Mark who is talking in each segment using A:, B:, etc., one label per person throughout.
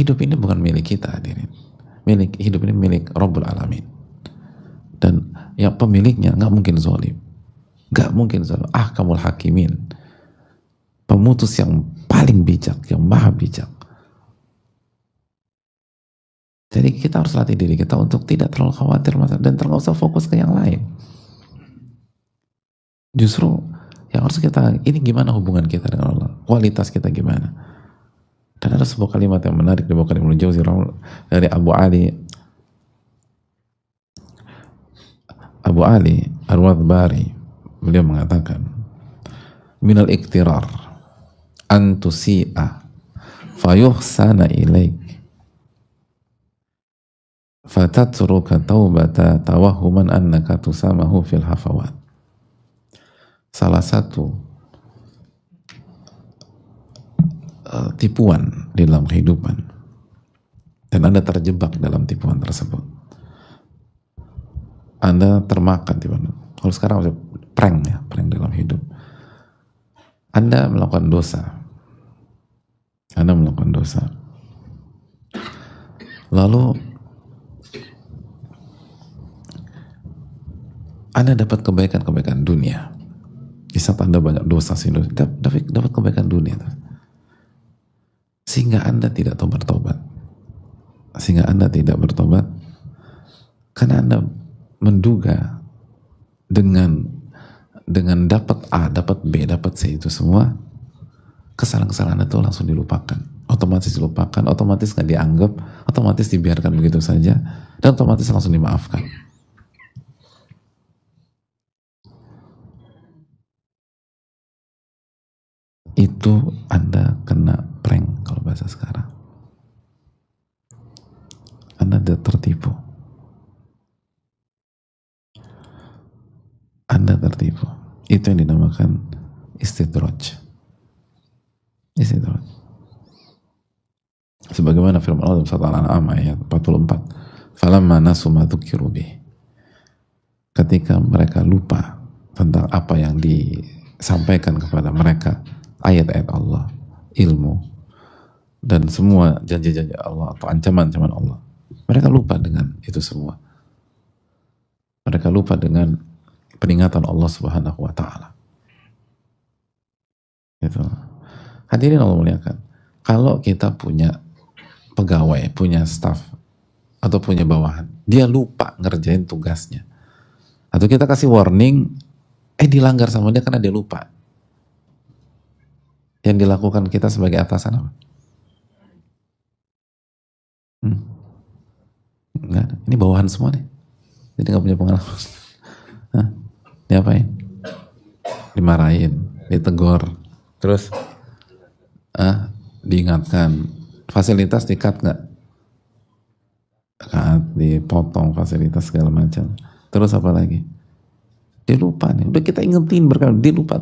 A: hidup ini bukan milik kita, hadirin. Hidup ini milik Rabbul Alamin. Dan yang pemiliknya nggak mungkin zalim. Nggak mungkin zalim. Ahkamul hakimin. Pemutus yang paling bijak, yang maha bijak. Jadi kita harus latih diri kita untuk tidak terlalu khawatir dan terlalu usah fokus ke yang lain. Justru yang harus kita, ini gimana hubungan kita dengan Allah, kualitas kita gimana. Dan ada sebuah kalimat yang menarik di Bukhari Ibnu Jauzi dari Abu Ali Al-Wadbari. Beliau mengatakan, minal iktirar an tusi'a fayuhsana ilaik fatatruka taubata tawahuman annaka tusamahu fil hafawat. Salah satu tipuan di dalam kehidupan, dan Anda terjebak dalam tipuan tersebut, Anda termakan tipuan. Kalau sekarang prank dalam hidup. Anda melakukan dosa, lalu Anda dapat kebaikan dunia. Di saat Anda banyak dosa, dapat kebaikan dunia, sehingga Anda tidak bertobat, karena Anda menduga dengan dapat A, dapat B, dapat C, itu semua kesalahan-kesalahan Anda itu langsung dilupakan, otomatis nggak dianggap, otomatis dibiarkan begitu saja, dan otomatis langsung dimaafkan. Itu Anda kena prank kalau bahasa sekarang. Anda tertipu. Itu yang dinamakan istidraj. Sebagaimana firman Allah dalam surat Al-An'am ayat 44, falamma nasu ma dzukiru bih. Ketika mereka lupa tentang apa yang disampaikan kepada mereka, ayat-ayat Allah, ilmu, dan semua janji-janji Allah atau ancaman-ancaman Allah, mereka lupa dengan itu semua. Mereka lupa dengan peringatan Allah Subhanahu wa Ta'ala. Gitu. Hadirin Allah muliakan, kalau kita punya pegawai, punya staff, atau punya bawahan, dia lupa ngerjain tugasnya, atau kita kasih warning, dilanggar sama dia karena dia lupa, yang dilakukan kita sebagai atasan apa? Enggak ada. Ini bawahan semua nih, jadi nggak punya pengalaman. Diapain? Dimarahin, ditegur, terus diingatkan, fasilitas di-cut nggak? Dipotong fasilitas segala macam. Terus apa lagi? Dia lupa nih, udah kita ingetin berkali, dia lupa,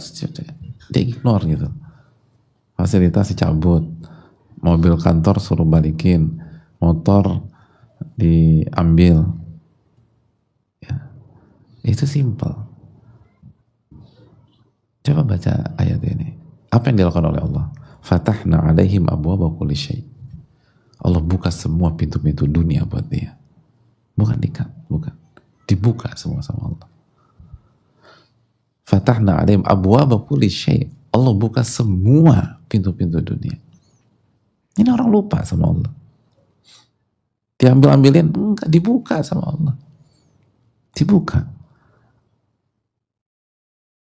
A: dia ignore gitu. Fasilitas dicabut, mobil kantor suruh balikin, motor diambil, ya, itu simple. Coba baca ayat ini, apa yang dilakukan oleh Allah? Fatahna alaihim abwaaba kulli syai'. Allah buka semua pintu-pintu dunia buat dia, bukan dibuka semua sama Allah. Fatahna alaihim abwaaba kulli syai'. Allah buka semua pintu-pintu dunia. Ini orang lupa sama Allah. Diambil-ambilin, enggak, dibuka sama Allah. Dibuka.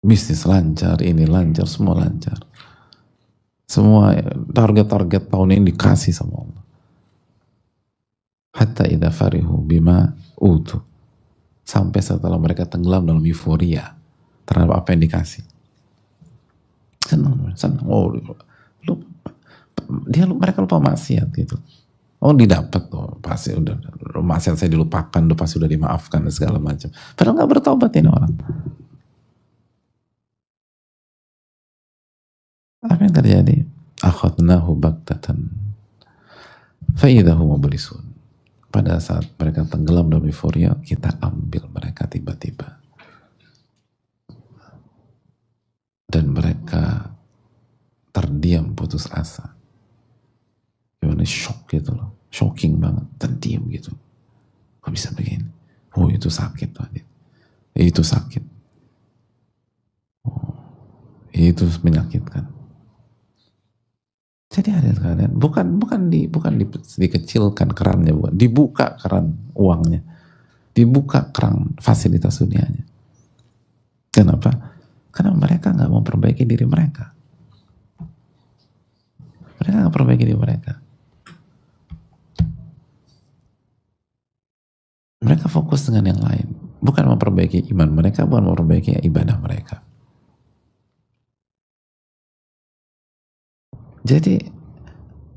A: Bisnis lancar, ini lancar, semua lancar. Semua target-target tahun ini dikasih sama Allah. Hatta idza farihu bima utu. Sampai setelah mereka tenggelam dalam euforia terhadap apa yang dikasih. Senang. Oh, mereka lupa maksiat gitu. Oh, didapat tuh, pasti udah maksiat saya dilupakan, udah pasti udah dimaafkan dan segala macam. Padahal nggak bertobat ini orang. Apa yang terjadi? Akhadnahu baktatan fa idza hum mublisun. Pada saat mereka tenggelam dalam euforia, kita ambil mereka tiba-tiba. Dan mereka terdiam putus asa. Gimana ini shock gitu loh, shocking banget, terdiam gitu. Kok bisa begini? Oh itu sakit Pak. Itu sakit. Oh, itu menyakitkan. Jadi ada sekalian, bukan dikecilkan kerannya, bukan dibuka keran uangnya, dibuka keran fasilitas dunianya. Kenapa? Karena mereka nggak mau perbaiki diri mereka. Mereka nggak perbaiki diri mereka. Mereka fokus dengan yang lain, bukan memperbaiki iman mereka, bukan memperbaiki ibadah mereka. Jadi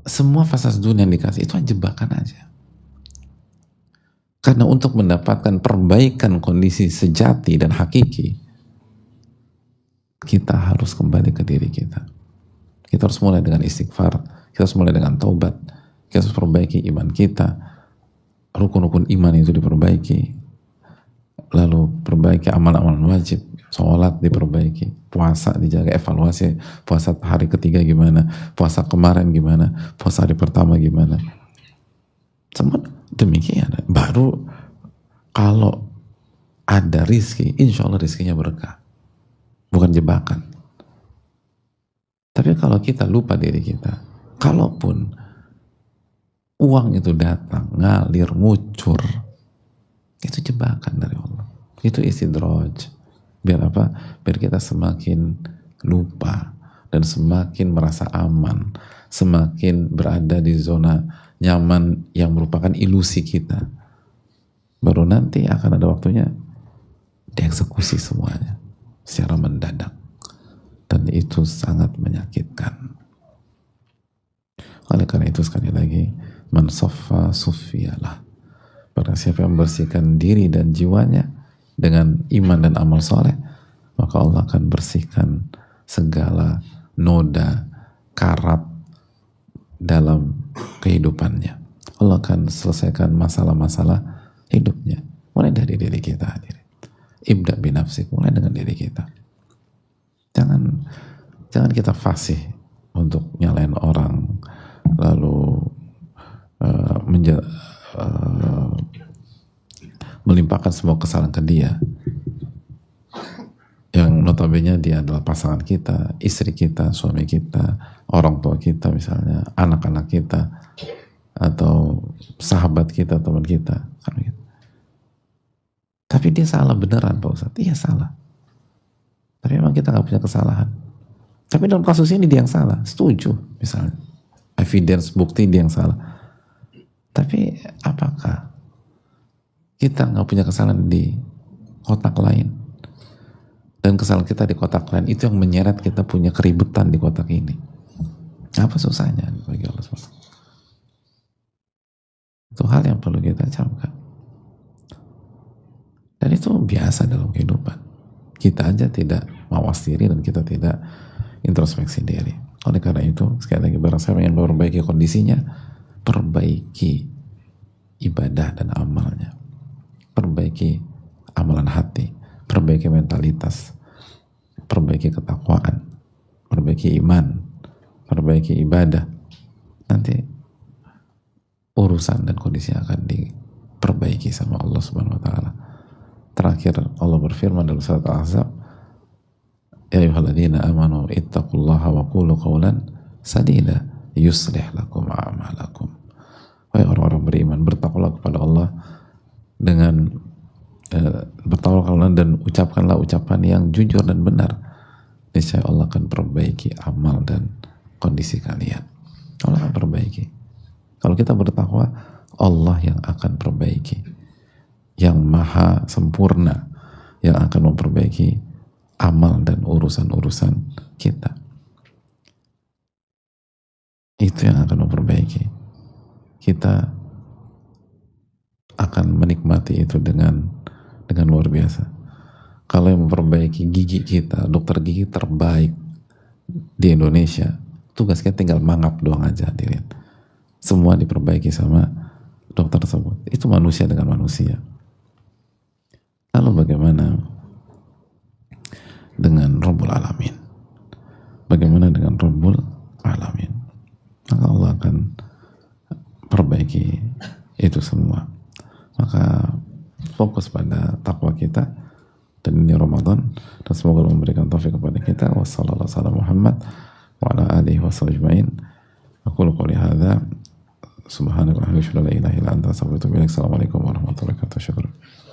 A: semua fasilitas dunia yang dikasih itu jebakan aja. Karena untuk mendapatkan perbaikan kondisi sejati dan hakiki, kita harus kembali ke diri kita. Kita harus mulai dengan istighfar, kita harus mulai dengan taubat, kita harus perbaiki iman kita, rukun-rukun iman itu diperbaiki, lalu perbaiki amal-amal wajib, sholat diperbaiki, puasa dijaga, evaluasi puasa hari ketiga gimana, puasa kemarin gimana, puasa hari pertama gimana. Semua demikian. Baru kalau ada rizki, insya Allah rizkinya berkah, bukan jebakan. Tapi kalau kita lupa diri kita, kalaupun uang itu datang, ngalir, ngucur, itu jebakan dari Allah. Itu istidraj. Biar apa? Biar kita semakin lupa dan semakin merasa aman, semakin berada di zona nyaman yang merupakan ilusi kita. Baru nanti akan ada waktunya dieksekusi semuanya secara mendadak, dan itu sangat menyakitkan. Oleh karena itu sekali lagi, man saffa suffiyalah. Barang siapa yang membersihkan diri dan jiwanya dengan iman dan amal soleh, maka Allah akan bersihkan segala noda, karat dalam kehidupannya. Allah akan selesaikan masalah-masalah hidupnya. Mulai dari diri kita. Ibda binafsik, mulai dengan diri kita. Jangan kita fasih untuk nyalain orang, lalu melimpahkan semua kesalahan ke dia, yang notabene dia adalah pasangan kita, istri kita, suami kita, orang tua kita misalnya, anak-anak kita, atau sahabat kita, teman kita, kan gitu. Tapi dia salah beneran Pak Ustadz. Iya salah, tapi memang kita nggak punya kesalahan. Tapi dalam kasus ini dia yang salah, setuju misalnya, evidence, bukti dia yang salah. Tapi apakah kita nggak punya kesalahan di kotak lain? Dan kesalahan kita di kotak lain itu yang menyeret kita punya keributan di kotak ini. Apa susahnya bagi Allah SWT? Itu hal yang perlu kita camkan. Dan itu biasa dalam kehidupan. Kita aja tidak mawas diri dan kita tidak introspeksi diri. Oleh karena itu, sekali lagi, barang siapa yang memperbaiki kondisinya, perbaiki ibadah dan amalnya, perbaiki amalan hati, perbaiki mentalitas, perbaiki ketakwaan, perbaiki iman, perbaiki ibadah. Nanti urusan dan kondisi akan diperbaiki sama Allah Subhanahu wa taala. Terakhir Allah berfirman dalam surat Al-Ahzab, ya ayyuhalladzina amanu ittaqullaha wa qulu qawlan sadida yuslih lakum a'malakum. Wahai orang-orang beriman, bertakwalah kepada Allah dengan bertakwalah dan ucapkanlah ucapan yang jujur dan benar. Niscaya Allah akan perbaiki amal dan kondisi kalian. Allah akan perbaiki. Kalau kita bertakwa, Allah yang akan perbaiki, yang maha sempurna, yang akan memperbaiki amal dan urusan-urusan kita. Itu yang akan memperbaiki. Kita akan menikmati itu dengan luar biasa. Kalau yang memperbaiki gigi kita, dokter gigi terbaik di Indonesia, tugas kita tinggal mangap doang aja, dilihat. Semua diperbaiki sama dokter tersebut. Itu manusia dengan manusia. Lalu bagaimana dengan Rabbul Alamin? Bagaimana dengan Rabbul Alamin? Maka Allah akan memiliki itu semua. Maka fokus pada takwa kita, dan ini Ramadan, dan semoga Allah memberikan taufik kepada kita. Wassallallahu ala Muhammad wa ala alihi wasallam. Aku qouli hadza subhanaka wa bihamdika la ilaha illa anta astaghfiruka wa atubu ilaik. Assalamualaikum warahmatullahi wabarakatuh.